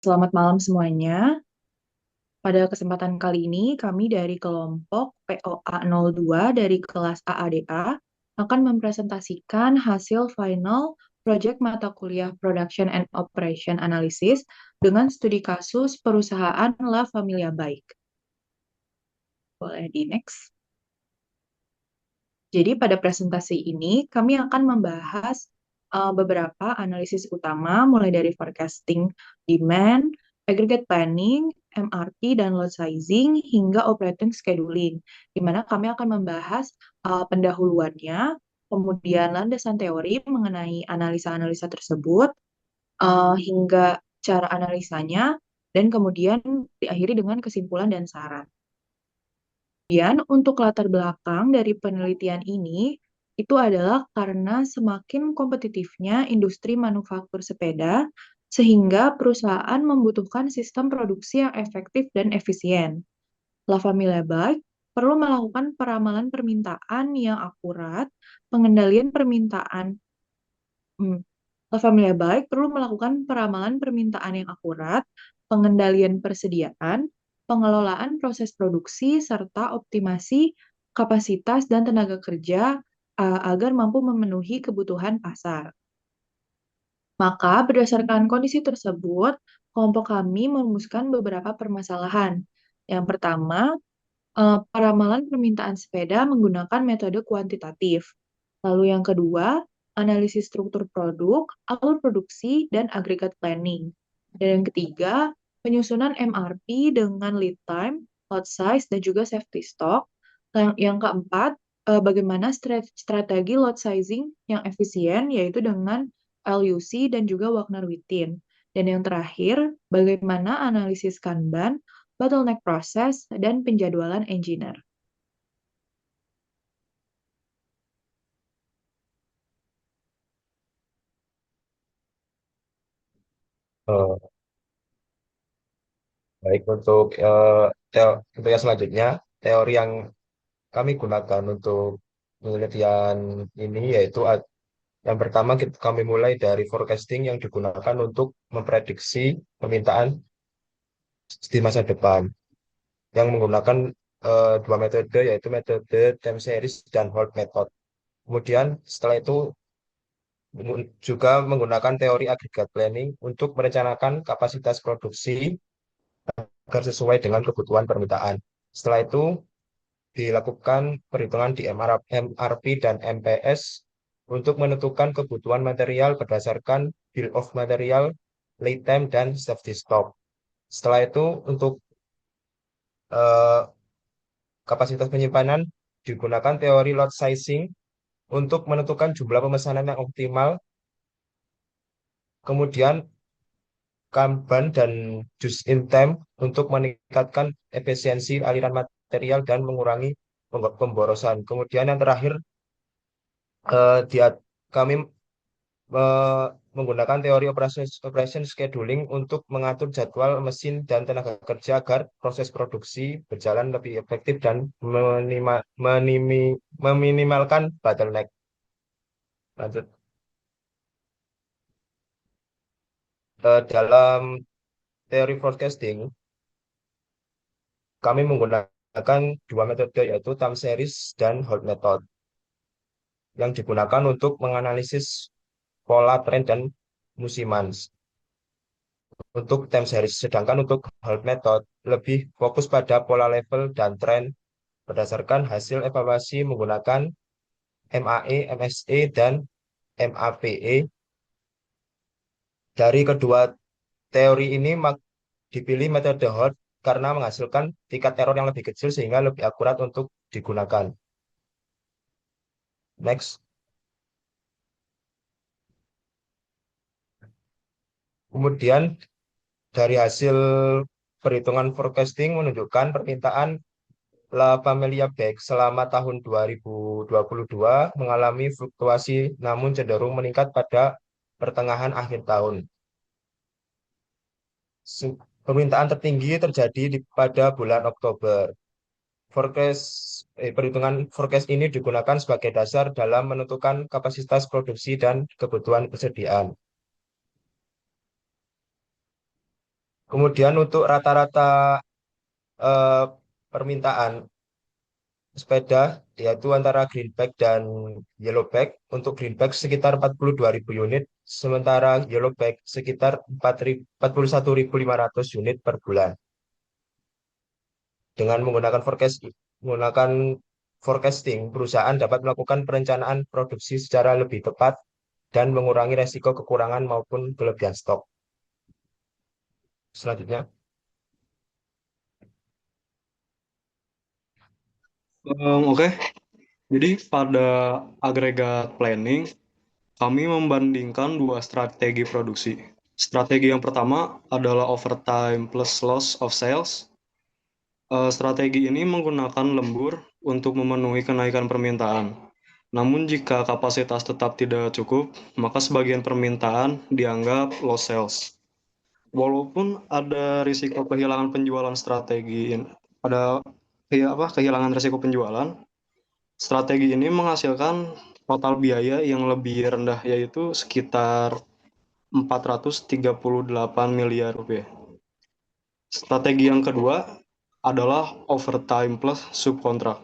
Selamat malam semuanya. Pada kesempatan kali ini, kami dari kelompok POA 02 dari kelas AADA akan mempresentasikan hasil final project mata kuliah Production and Operation Analysis dengan studi kasus perusahaan La Familia Baik. Boleh di next. Jadi pada presentasi ini kami akan membahas beberapa analisis utama mulai dari forecasting demand, aggregate planning, MRP dan load sizing hingga operating scheduling. Di mana kami akan membahas pendahuluannya, kemudian landasan teori mengenai analisa-analisa tersebut hingga cara analisanya dan kemudian diakhiri dengan kesimpulan dan saran. Kemudian untuk latar belakang dari penelitian ini, itu adalah karena semakin kompetitifnya industri manufaktur sepeda, sehingga perusahaan membutuhkan sistem produksi yang efektif dan efisien. La Famiglia Bike perlu melakukan peramalan permintaan yang akurat, pengendalian permintaan. La Famiglia Bike perlu melakukan peramalan permintaan yang akurat, pengendalian persediaan, pengelolaan proses produksi, serta optimasi kapasitas dan tenaga kerja agar mampu memenuhi kebutuhan pasar. Maka berdasarkan kondisi tersebut, kelompok kami merumuskan beberapa permasalahan. Yang pertama, peramalan permintaan sepeda menggunakan metode kuantitatif. Lalu yang kedua, analisis struktur produk, alur produksi, dan agregat planning. Dan yang ketiga, penyusunan MRP dengan lead time, lot size, dan juga safety stock. Yang keempat, bagaimana strategi lot sizing yang efisien, yaitu dengan LUC dan juga Wagner-Wittin. Dan yang terakhir, bagaimana analisis Kanban, bottleneck proses, dan penjadwalan engineer. Eh, Baik untuk untuk yang selanjutnya, teori yang kami gunakan untuk penelitian ini yaitu yang pertama kami mulai dari forecasting yang digunakan untuk memprediksi permintaan di masa depan yang menggunakan dua metode yaitu metode time series dan hold method. Kemudian setelah itu juga menggunakan teori aggregate planning untuk merencanakan kapasitas produksi agar sesuai dengan kebutuhan permintaan. Setelah itu dilakukan perhitungan di MRP dan MPS untuk menentukan kebutuhan material berdasarkan bill of material, lead time, dan safety stock. Setelah itu untuk eh, kapasitas penyimpanan digunakan teori lot sizing untuk menentukan jumlah pemesanan yang optimal. Kemudian Kanban dan just in time untuk meningkatkan efisiensi aliran material dan mengurangi pemborosan. Kemudian yang terakhir dia kami eh, menggunakan teori operation scheduling untuk mengatur jadwal mesin dan tenaga kerja agar proses produksi berjalan lebih efektif dan meminimalkan bottleneck. Lanjut. Dalam teori forecasting, kami menggunakan dua metode yaitu time series dan hold method yang digunakan untuk menganalisis pola tren dan musiman untuk time series. Sedangkan untuk hold method lebih fokus pada pola level dan tren berdasarkan hasil evaluasi menggunakan MAE, MSE, dan MAPE. Dari kedua teori ini dipilih metode hold karena menghasilkan tingkat error yang lebih kecil sehingga lebih akurat untuk digunakan. Next. Kemudian dari hasil perhitungan forecasting menunjukkan permintaan La Familia Bag selama tahun 2022 mengalami fluktuasi namun cenderung meningkat pada pertengahan akhir tahun. Permintaan tertinggi terjadi pada bulan Oktober. Perhitungan forecast ini digunakan sebagai dasar dalam menentukan kapasitas produksi dan kebutuhan persediaan. Kemudian untuk rata-rata eh, permintaan sepeda yaitu antara greenback dan yellowback. Untuk greenback sekitar 42.000 unit, sementara yellowback sekitar 41.500 unit per bulan. Dengan menggunakan forecasting, perusahaan dapat melakukan perencanaan produksi secara lebih tepat dan mengurangi resiko kekurangan maupun kelebihan stok. Selanjutnya, Oke, jadi pada agregat planning, kami membandingkan dua strategi produksi. Strategi yang pertama adalah overtime plus loss of sales. Strategi ini menggunakan lembur untuk memenuhi kenaikan permintaan. Namun jika kapasitas tetap tidak cukup, maka sebagian permintaan dianggap loss sales. Walaupun ada risiko kehilangan penjualan ada kehilangan risiko penjualan, strategi ini menghasilkan total biaya yang lebih rendah, yaitu sekitar 438 miliar rupiah. Strategi yang kedua adalah overtime plus subkontrak.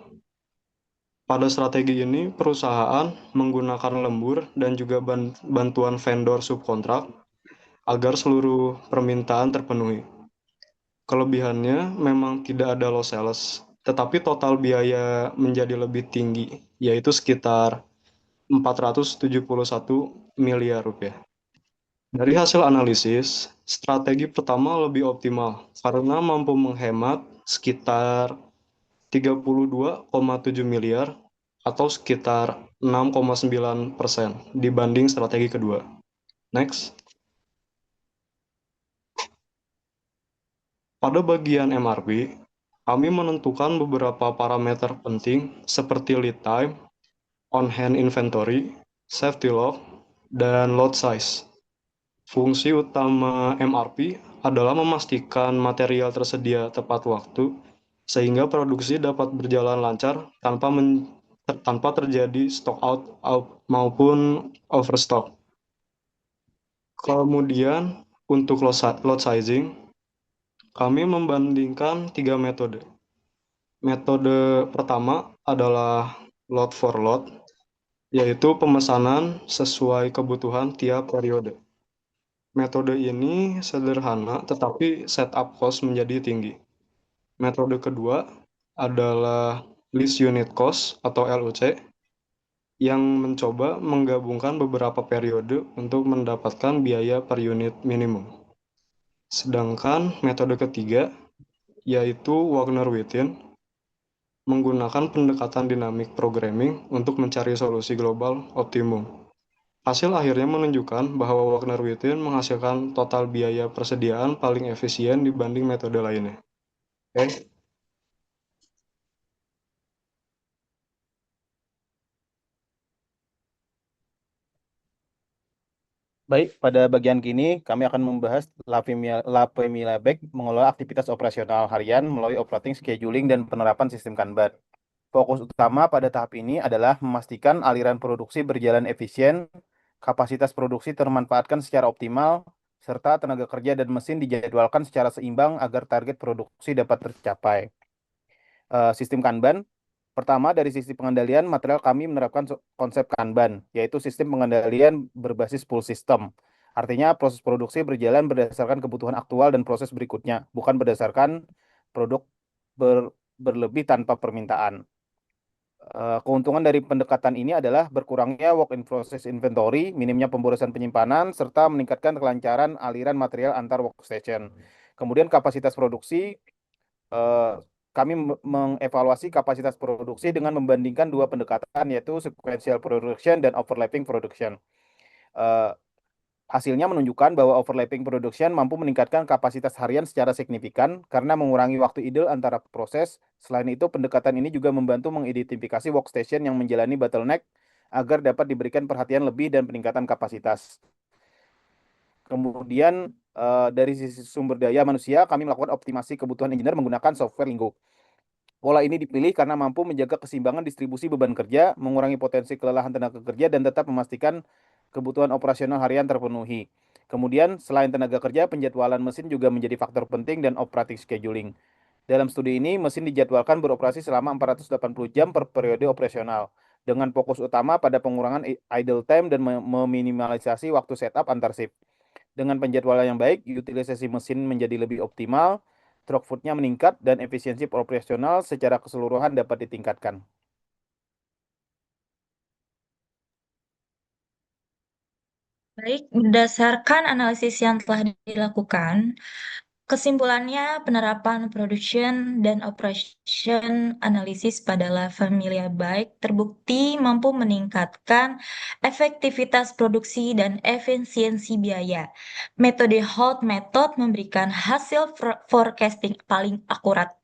Pada strategi ini, perusahaan menggunakan lembur dan juga bantuan vendor subkontrak agar seluruh permintaan terpenuhi. Kelebihannya memang tidak ada loss sales, tetapi total biaya menjadi lebih tinggi, yaitu sekitar 471 miliar rupiah. Dari hasil analisis, strategi pertama lebih optimal karena mampu menghemat sekitar 32,7 miliar atau sekitar 6,9% dibanding strategi kedua. Next. Pada bagian MRP, kami menentukan beberapa parameter penting seperti lead time, on-hand inventory, safety lock, dan load size. Fungsi utama MRP adalah memastikan material tersedia tepat waktu sehingga produksi dapat berjalan lancar tanpa terjadi stock out maupun overstock. Kemudian untuk load sizing, kami membandingkan 3 metode. Metode pertama adalah load for load, yaitu pemesanan sesuai kebutuhan tiap periode. Metode ini sederhana, tetapi setup cost menjadi tinggi. Metode kedua adalah least unit cost atau LUC, yang mencoba menggabungkan beberapa periode untuk mendapatkan biaya per unit minimum. Sedangkan metode ketiga, yaitu Wagner-Wittin, menggunakan pendekatan dynamic programming untuk mencari solusi global optimum. Hasil akhirnya menunjukkan bahwa Wagner-Wittin menghasilkan total biaya persediaan paling efisien dibanding metode lainnya. Oke. Baik, pada bagian kini kami akan membahas Lapemilabek mengelola aktivitas operasional harian melalui operating scheduling dan penerapan sistem Kanban. Fokus utama pada tahap ini adalah memastikan aliran produksi berjalan efisien, kapasitas produksi termanfaatkan secara optimal, serta tenaga kerja dan mesin dijadwalkan secara seimbang agar target produksi dapat tercapai. Sistem Kanban. Pertama, dari sisi pengendalian material kami menerapkan konsep Kanban, yaitu sistem pengendalian berbasis full system. Artinya proses produksi berjalan berdasarkan kebutuhan aktual dan proses berikutnya, bukan berdasarkan produk berlebih tanpa permintaan. Keuntungan dari pendekatan ini adalah berkurangnya work in process inventory, minimnya pemborosan penyimpanan, serta meningkatkan kelancaran aliran material antar workstation. Kemudian kapasitas produksi, kami mengevaluasi kapasitas produksi dengan membandingkan dua pendekatan, yaitu sequential production dan overlapping production. Hasilnya menunjukkan bahwa overlapping production mampu meningkatkan kapasitas harian secara signifikan karena mengurangi waktu idle antara proses. Selain itu, pendekatan ini juga membantu mengidentifikasi workstation yang menjalani bottleneck agar dapat diberikan perhatian lebih dan peningkatan kapasitas. Kemudian dari sisi sumber daya manusia, kami melakukan optimasi kebutuhan engineer menggunakan software Linggo. Pola ini dipilih karena mampu menjaga keseimbangan distribusi beban kerja, mengurangi potensi kelelahan tenaga kerja, dan tetap memastikan kebutuhan operasional harian terpenuhi. Kemudian, selain tenaga kerja, penjadwalan mesin juga menjadi faktor penting dan operating scheduling. Dalam studi ini, mesin dijadwalkan beroperasi selama 480 jam per periode operasional, dengan fokus utama pada pengurangan idle time dan meminimalisasi waktu setup antar shift. Dengan penjadwalan yang baik, utilisasi mesin menjadi lebih optimal, throughput-nya meningkat, dan efisiensi operasional secara keseluruhan dapat ditingkatkan. Baik, berdasarkan analisis yang telah dilakukan, kesimpulannya penerapan production dan operation analisis pada La Familia Bike terbukti mampu meningkatkan efektivitas produksi dan efisiensi biaya. Metode Holt Method memberikan hasil forecasting paling akurat.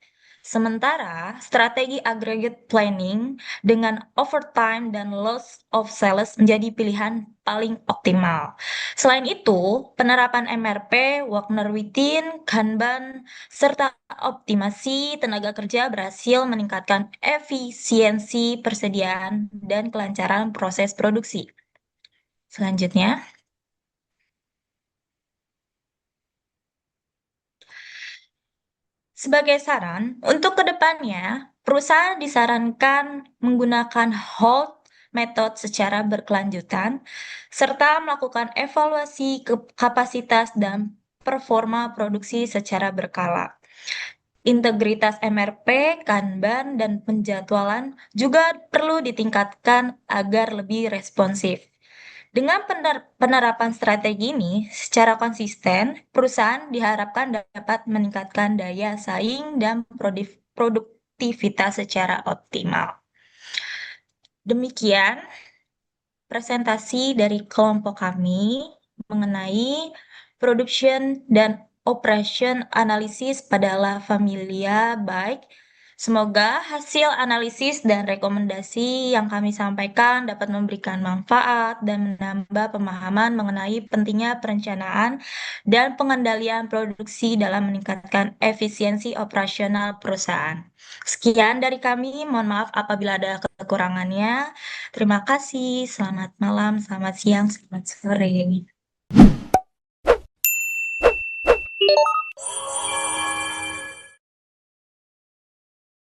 Sementara strategi aggregate planning dengan overtime dan loss of sales menjadi pilihan paling optimal. Selain itu, penerapan MRP, Wagner Wittin, Kanban, serta optimasi tenaga kerja berhasil meningkatkan efisiensi persediaan dan kelancaran proses produksi. Selanjutnya, sebagai saran, untuk kedepannya, perusahaan disarankan menggunakan hold method secara berkelanjutan, serta melakukan evaluasi kapasitas dan performa produksi secara berkala. Integritas MRP, Kanban, dan penjadwalan juga perlu ditingkatkan agar lebih responsif. Dengan penerapan strategi ini secara konsisten, perusahaan diharapkan dapat meningkatkan daya saing dan produktivitas secara optimal. Demikian presentasi dari kelompok kami mengenai production dan operation analisis pada La Familia Bike. Semoga hasil analisis dan rekomendasi yang kami sampaikan dapat memberikan manfaat dan menambah pemahaman mengenai pentingnya perencanaan dan pengendalian produksi dalam meningkatkan efisiensi operasional perusahaan. Sekian dari kami, mohon maaf apabila ada kekurangannya. Terima kasih, selamat malam, selamat siang, selamat sore.